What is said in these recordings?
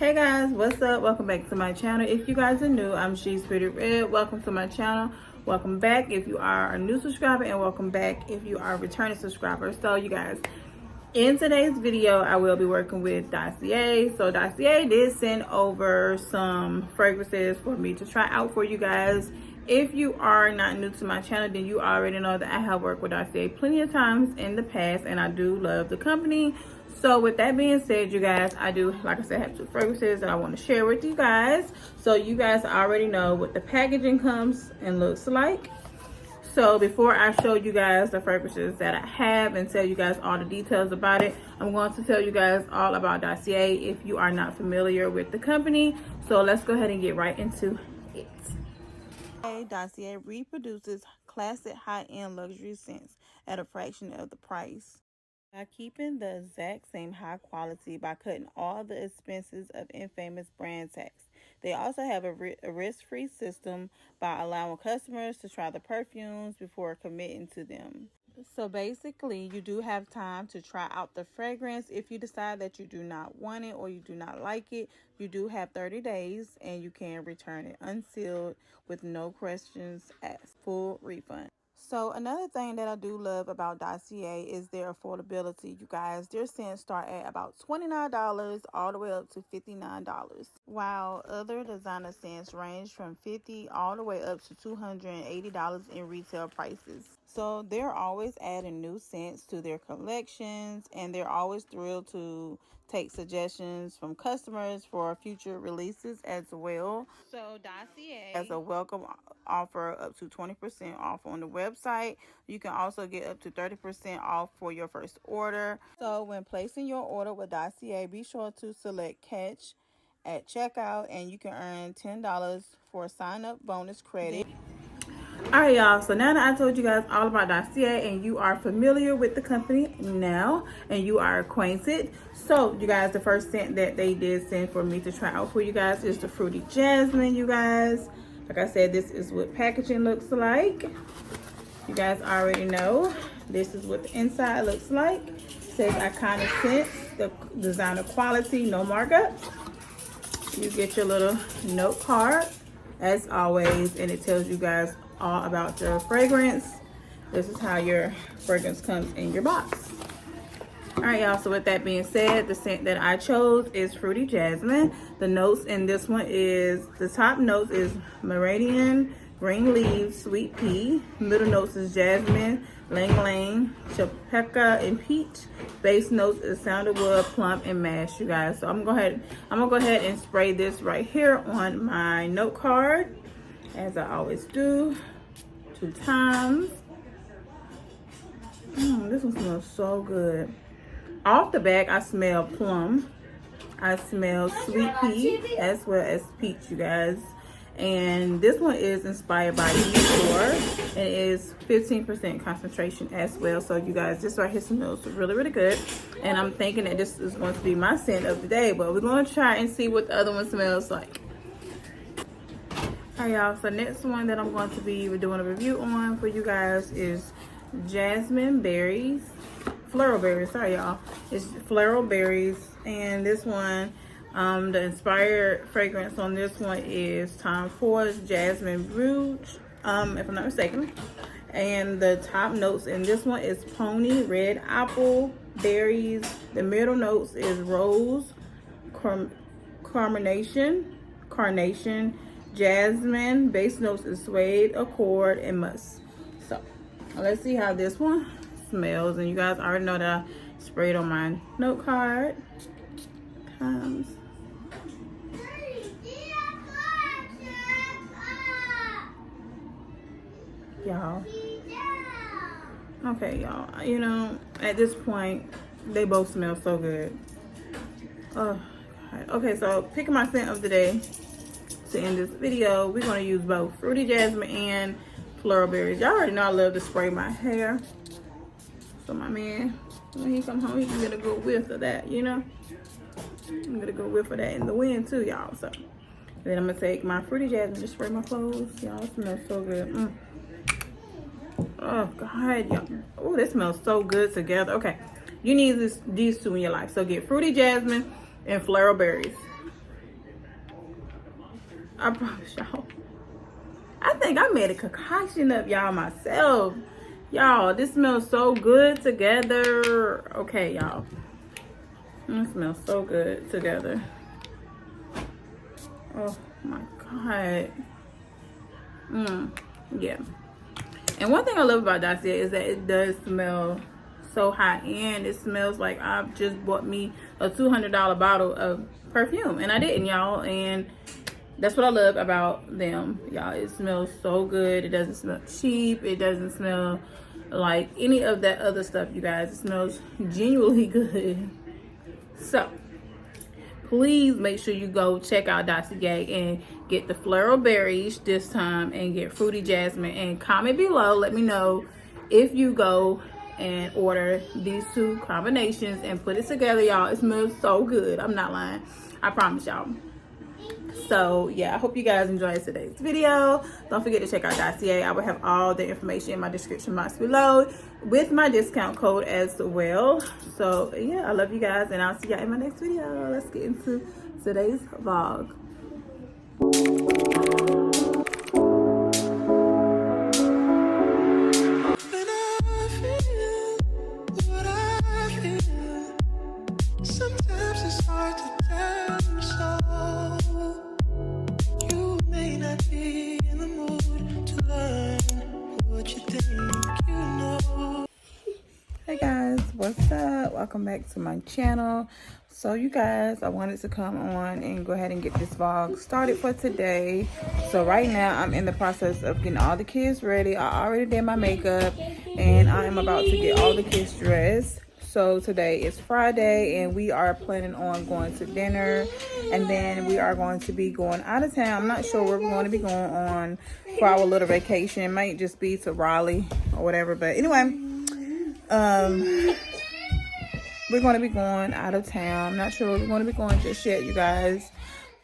Hey guys, what's up? Welcome back to my channel. If you guys are new, I'm ShesPrettyRedd. Welcome to my channel. Welcome back if you are a new subscriber, and welcome back if you are a returning subscriber. So you guys, in today's video, I will be working with Dossier. So Dossier did send over some fragrances for me to try out for you guys. If you are not new to my channel, then you already know that I have worked with Dossier plenty of times in the past, and I do love the company. So with that being said, you guys, I do, like I said, have two fragrances that I want to share with you guys. So you guys already know what the packaging comes and looks like. So before I show you guys the fragrances that I have and tell you guys all the details about it, I'm going to tell you guys all about Dossier if you are not familiar with the company. So let's go ahead and get right into it. Dossier reproduces classic high-end luxury scents at a fraction of the price, by keeping the exact same high quality by cutting all the expenses of infamous brand tax. They also have a risk-free system by allowing customers to try the perfumes before committing to them. So basically, you do have time to try out the fragrance. If you decide that you do not want it or you do not like it, you do have 30 days and you can return it unsealed with no questions asked. Full refund. So another thing that I do love about Dossier is their affordability, you guys. Their scents start at about $29 all the way up to $59, while other designer scents range from $50 all the way up to $280 in retail prices. So they're always adding new scents to their collections, and they're always thrilled to take suggestions from customers for future releases as well. So Dossier has a welcome offer up to 20% off on the website. You can also get up to 30% off for your first order. So when placing your order with Dossier, be sure to select Catch at checkout, and you can earn $10 for sign-up bonus credit. Alright y'all, so now that I told you guys all about Dossier and you are familiar with the company now and you are acquainted, so you guys, the first scent that they did send for me to try out for you guys is the Fruity Jasmine, you guys. Like I said, this is what packaging looks like. You guys already know this is what the inside looks like. It says iconic scents, the designer quality, no markup. You get your little note card as always, and it tells you guys all about your fragrance. This is how your fragrance comes in your box. All right, y'all, so with that being said, the scent that I chose is Fruity Jasmine. The notes in this one is, the top notes is meridian, green leaves, sweet pea. Middle notes is jasmine, lang lang, chapeca, and peach. Base notes is sandalwood, plum, and mash, you guys. So I'm gonna go ahead and spray this right here on my note card, as I always do, 2 times. This one smells so good. Off the back, I smell plum. I smell sweet pea as well as peach, you guys. And this one is inspired by Dior, and it is 15% concentration as well. So you guys, this right here smells really, really good. And I'm thinking that this is going to be my scent of the day, but we're going to try and see what the other one smells like. Alright y'all, so next one that I'm going to be doing a review on for you guys is Jasmine Berries. Floral Berries, sorry y'all. It's Floral Berries, and this one, the inspired fragrance on this one is Tom Ford's Jasmine Rouge, if I'm not mistaken. And the top notes in this one is pony, red apple, berries. The middle notes is rose, carnation, jasmine. Base notes is suede, accord, and musk. So let's see how this one smells. And you guys already know that I sprayed on my note card. Y'all, okay y'all, you know, at this point they both smell so good. Oh God. Okay, so picking my scent of the day to end this video, we're going to use both Fruity Jasmine and Floral Berries. Y'all already know I love to spray my hair, so my man, when he come home, he can get a good whiff of that, you know. I'm gonna go whiff of that in the wind too, y'all. So then I'm gonna take my Fruity Jasmine to spray my clothes. Y'all, it smells so good. Oh God, y'all. Oh, this smells so good together. Okay, you need these two in your life. So get Fruity Jasmine and Floral Berries. I promise y'all. I think I made a concoction up, y'all, myself. Y'all, this smells so good together. Okay, y'all. It smells so good together. Oh my God. Yeah. And one thing I love about Dossier is that it does smell so high end. It smells like I've just bought me a $200 bottle of perfume, and I didn't, y'all. And that's what I love about them, y'all. It smells so good. It doesn't smell cheap. It doesn't smell like any of that other stuff, you guys. It smells genuinely good. So please make sure you go check out Dossier and get the floral berries this time and get fruity jasmine, and comment below. Let me know if you go and order these two combinations and put it together, y'all. It smells so good. I'm not lying. I promise y'all. So yeah, I hope you guys enjoyed today's video. Don't forget to check out Dossier. I will have all the information in my description box below with my discount code as well. So yeah, I love you guys, and I'll see y'all in my next video. Let's get into today's vlog. Sometimes it's hard to tell you so. You may not be in the mood to learn what you think you know. Hey guys, what's up? Welcome back to my channel. So you guys, I wanted to come on and go ahead and get this vlog started for today. So right now I'm in the process of getting all the kids ready. I already did my makeup and I am about to get all the kids dressed. So today is Friday and we are planning on going to dinner, and then we are going to be going out of town. I'm not sure where we're going to be going on for our little vacation. It might just be to Raleigh or whatever, but anyway, we're going to be going out of town. I'm not sure where we're going to be going just yet, you guys.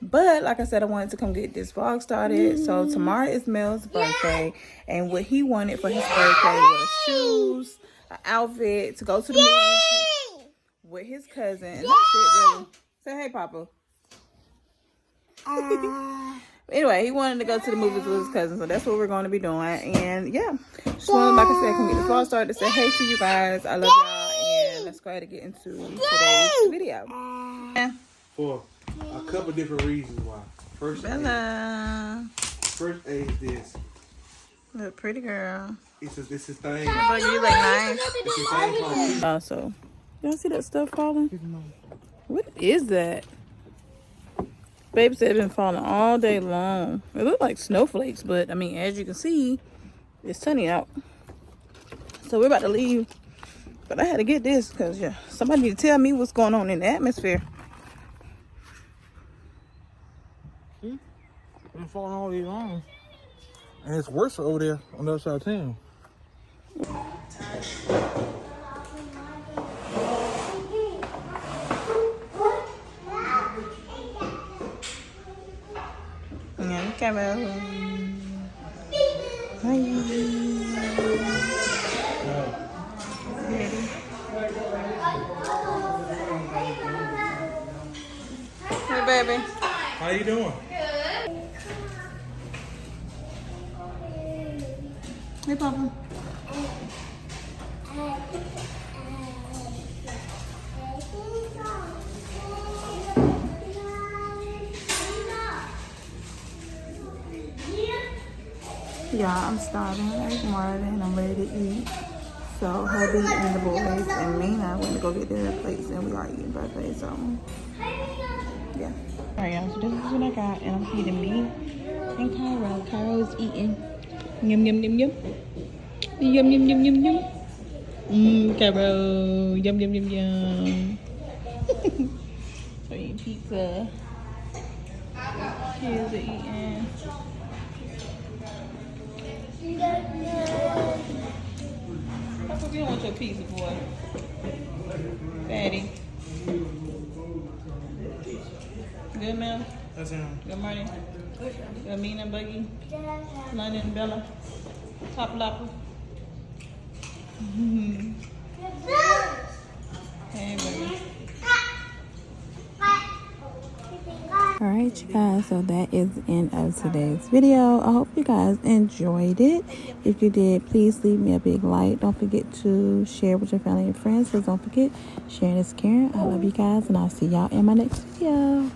But like I said, I wanted to come get this vlog started. So tomorrow is Mel's birthday, and what he wanted for his birthday was shoes, an outfit, to go to the movies with his cousin. And that's it, really. Say hey, Papa. Anyway, he wanted to go to the movies with his cousin, so that's what we're going to be doing. And yeah, just wanted, like I said, come get this vlog started to say hey to you guys. I love y'all, and let's go ahead and get into today's video. For a couple different reasons why. First, Bella. first A is this. Look, pretty girl. This is thing. But you look nice. It's a thing called Also, y'all see that stuff falling? What is that? Baby said it's been falling all day long. It looked like snowflakes, but I mean, as you can see, it's sunny out. So we're about to leave. But I had to get this because yeah, somebody need to tell me what's going on in the atmosphere. See? It's been falling all day long. And it's worse over there on the other side of town. Yeah, camera. Hi. Ready? Hey, baby. How you doing? Hey, Papa. Yeah, I'm starving. I ate more and I'm ready to eat. So hubby and the boys and me now went to go get their plates, and we are eating buffet. So yeah. All right, y'all. So this is what I got, and I'm feeding me and Cairo. Cairo is eating. Yum yum yum yum. Yum yum yum yum yum. Cairo. Yum yum yum yum. So eating pizza. Kids are eating. That's what you don't want your pizza, boy. Fatty. Good, Mel? That's him. Good morning. Good, Mina, Buggy. London, Bella. Top Lopper. Hey, baby. Alright, you guys, so that is the end of today's video. I hope you guys enjoyed it. If you did, please leave me a big like. Don't forget to share with your family and friends, because don't forget, sharing is caring. I love you guys, and I'll see y'all in my next video.